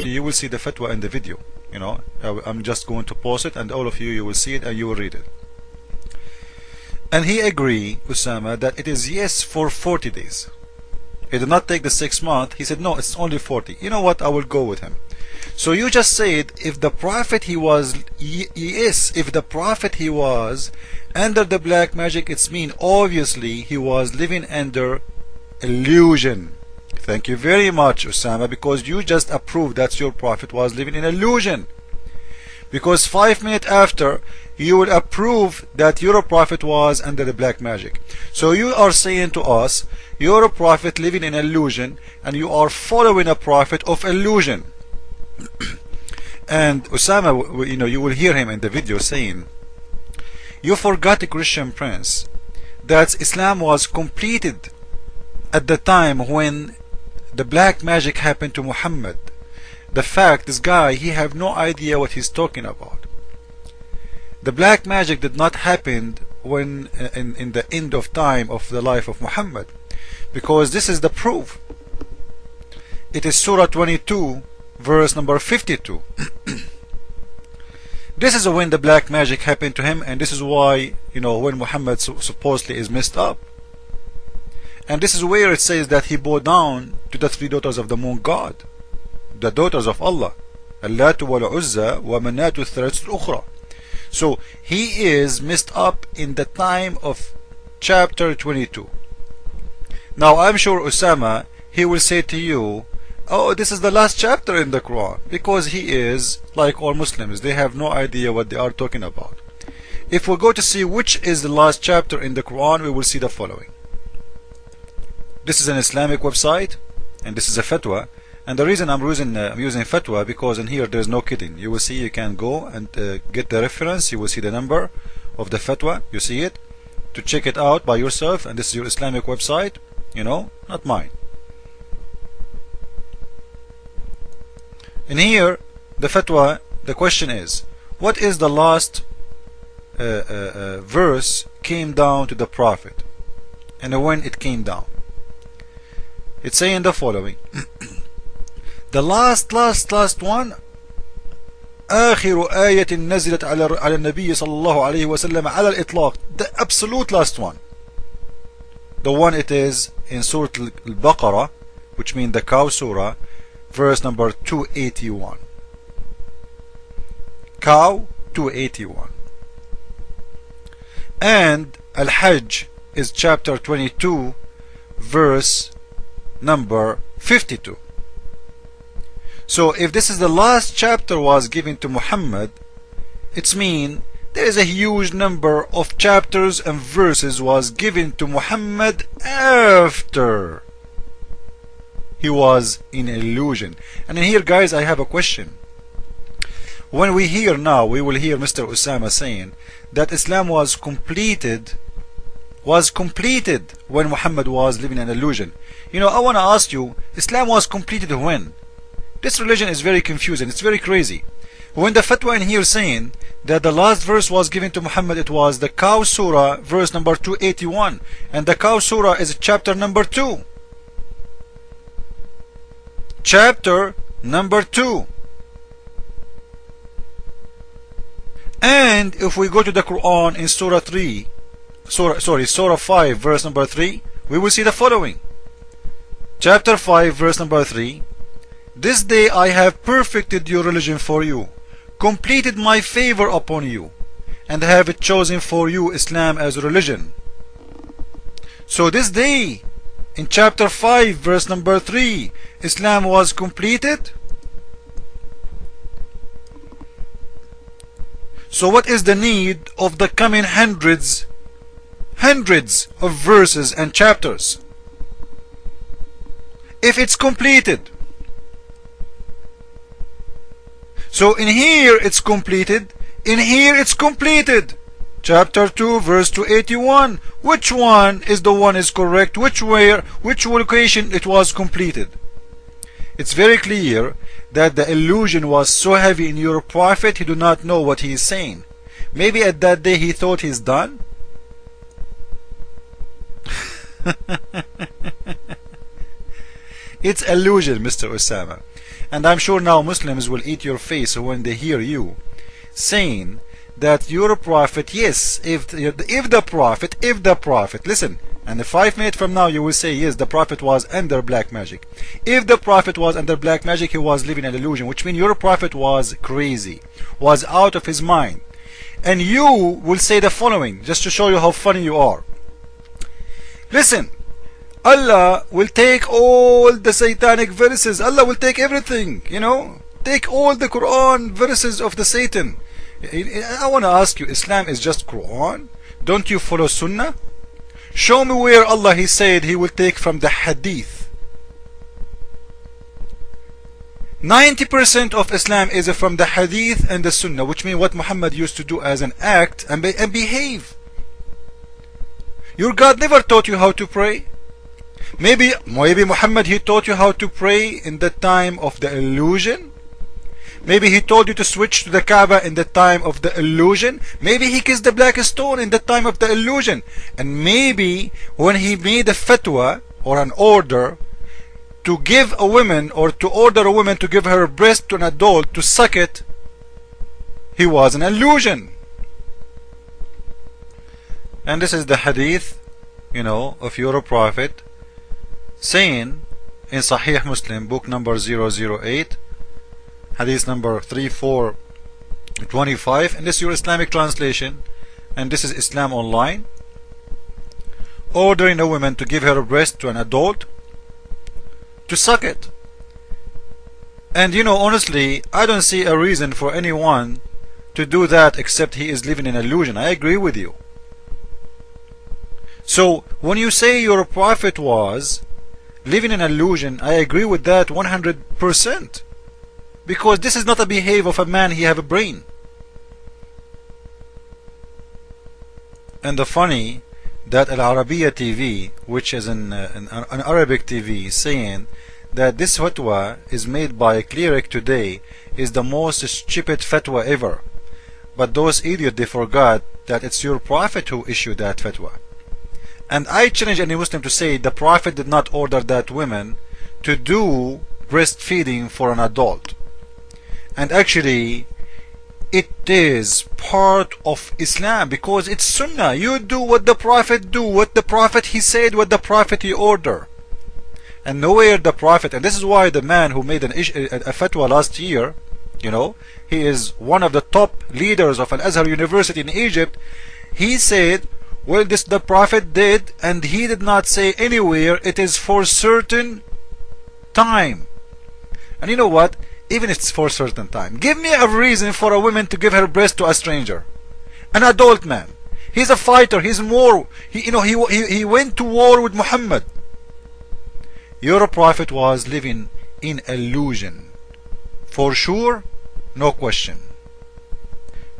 you will see the fatwa in the video. You know, I'm just going to post it, and all of you will see it and you will read it. And he agreed, Osama, that it is yes for 40 days. He did not take the 6 months. He said no, it's only 40. You know what, I will go with him. So you just said if the prophet he was, yes, if the prophet he was under the black magic, it's mean obviously he was living under illusion. Thank you very much, Osama, because you just approved that your prophet was living in illusion. Because 5 minutes after, you will approve that your prophet was under the black magic. So you are saying to us, you're a prophet living in illusion, and you are following a prophet of illusion. And Osama, you know, you will hear him in the video saying, you forgot, the Christian prince, that Islam was completed at the time when the black magic happened to Muhammad. The fact, this guy, he have no idea what he's talking about. The black magic did not happen when in the end of time of the life of Muhammad, because this is the proof. It is Surah 22 verse number 52. This is when the black magic happened to him, and this is why, you know, when Muhammad supposedly is messed up. And this is where it says that he bowed down to the 3 daughters of the moon god, the daughters of Allah, Allat wal Uzza wa Manat al-Ukhra. So he is messed up in the time of chapter 22. Now I'm sure Osama, he will say to you, oh, this is the last chapter in the Quran, because he is like all Muslims, they have no idea what they are talking about. If we go to see which is the last chapter in the Quran, we will see the following. This is an Islamic website, and this is a fatwa. And the reason I'm using fatwa, because in here there's no kidding. You will see, you can go and get the reference. You will see the number of the fatwa. You see it, to check it out by yourself. And this is your Islamic website, you know, not mine. In here, the fatwa, the question is, what is the last verse came down to the Prophet, and when it came down? It's saying the following. The last one, آخر آية نزلت على النبي صلى الله عليه وسلم على الإطلاق, the absolute last one. The one it is in Surah Al-Baqarah, which means the cow surah, verse number 281. Cow 281. And Al-Hajj is chapter 22, verse number 52. So if this is the last chapter was given to Muhammad, it's mean there is a huge number of chapters and verses was given to Muhammad after he was in illusion. And here, guys, I have a question. When we hear now, we will hear Mr. Osama saying that Islam was completed when Muhammad was living in illusion. You know, I want to ask you, Islam was completed when? This religion is very confusing, it's very crazy. When the fatwa in here saying that the last verse was given to Muhammad, it was the cow surah, verse number 281, and the cow surah is chapter number 2. Chapter number 2. And if we go to the Quran in Surah 5 verse number 3, we will see the following. Chapter 5 verse number 3. This day I have perfected your religion for you, completed my favor upon you, and have chosen for you Islam as a religion. So this day, in chapter 5 verse number 3, Islam was completed. So what is the need of the coming hundreds of verses and chapters if it's completed? So in here it's completed, in here it's completed. Chapter 2 verse 281. Which one is the one is correct? Which location it was completed? It's very clear that the illusion was so heavy in your prophet, he do not know what he is saying. Maybe at that day he thought he's done. It's illusion, Mr. Osama. And I'm sure now Muslims will eat your face when they hear you saying that you're a prophet. Yes, if the prophet, listen, and 5 minutes from now you will say yes, the prophet was under black magic. If the prophet was under black magic, he was living an illusion, which means your prophet was crazy, was out of his mind. And you will say the following, just to show you how funny you are. Listen, Allah will take all the satanic verses. Allah will take everything, take all the Quran verses of the Satan. I want to ask you, Islam is just Quran? Don't you follow Sunnah? Show me where Allah He said He will take from the Hadith. 90% of Islam is from the Hadith and the Sunnah, which means what Muhammad used to do as an act and behave. Your God never taught you how to pray. Maybe Muhammad, he taught you how to pray in the time of the illusion. Maybe he told you to switch to the Kaaba in the time of the illusion. Maybe he kissed the black stone in the time of the illusion. And maybe when he made a fatwa or an order to give a woman, or to order a woman to give her breast to an adult to suck it, he was an illusion. And this is the hadith, of your prophet saying in Sahih Muslim, book number 008, hadith number 3425, and this is your Islamic translation, and this is Islam Online, ordering a woman to give her breast to an adult to suck it. And honestly, I don't see a reason for anyone to do that except he is living in illusion. I agree with you. So when you say your prophet was living in illusion, I agree with that 100%, because this is not a behavior of a man. He have a brain. And the funny that Al Arabiya TV, which is an Arabic TV, saying that this fatwa is made by a cleric today is the most stupid fatwa ever. But those idiots, they forgot that it's your prophet who issued that fatwa. And I challenge any Muslim to say the prophet did not order that woman to do breastfeeding for an adult. And actually it is part of Islam, because it's Sunnah. You do what the prophet do, what the prophet he said, what the prophet he order. And nowhere the prophet, and this is why the man who made a fatwa last year, he is one of the top leaders of Al-Azhar University in Egypt. He said, well, this the prophet did, and he did not say anywhere it is for certain time. And you know what? Even if it's for a certain time, give me a reason for a woman to give her breast to a stranger, an adult man. He's a fighter. He's more. He went to war with Muhammad. Your prophet was living in illusion, for sure, no question.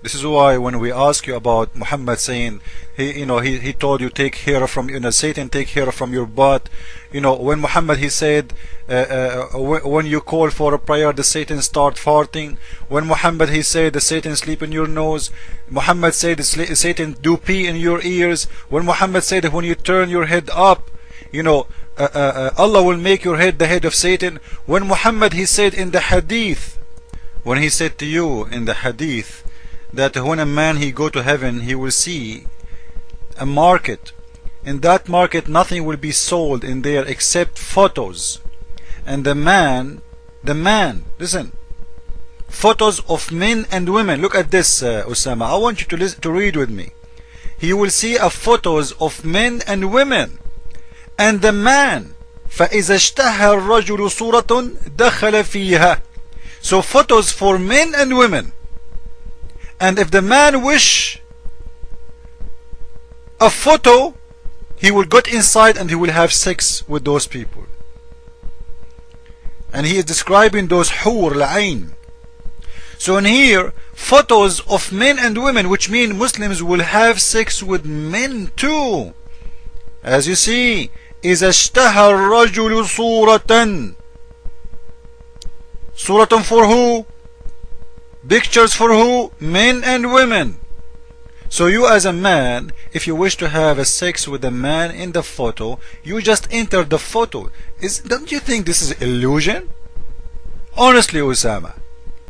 This is why when we ask you about Muhammad saying he told you take hair from Satan take hair from your butt, when Muhammad he said when you call for a prayer the Satan start farting, when Muhammad he said the Satan sleep in your nose, Muhammad said the Satan do pee in your ears, when Muhammad said that when you turn your head up, Allah will make your head the head of Satan, when Muhammad he said in the hadith, when he said to you in the hadith that when a man he go to heaven, he will see a market. In that market nothing will be sold in there except photos. And the man, listen, photos of men and women. Look at this, Osama. I want you to read with me. He will see a photos of men and women. And the man, فَإِذَا اشْتَهَى الرَّجُلُ صُورَةٌ دَخَلَ فِيهَا. So photos for men and women. And if the man wish a photo, he will get inside and he will have sex with those people. And he is describing those hur la'ain. So in here, photos of men and women, which mean Muslims will have sex with men too. As you see, إِذَا اشْتَهَى الرَّجُلُ صُورَةً. Suratan for who? Pictures for who? Men and women. So you as a man, if you wish to have a sex with a man in the photo, you just enter the photo. Don't you think this is illusion? Honestly, Osama,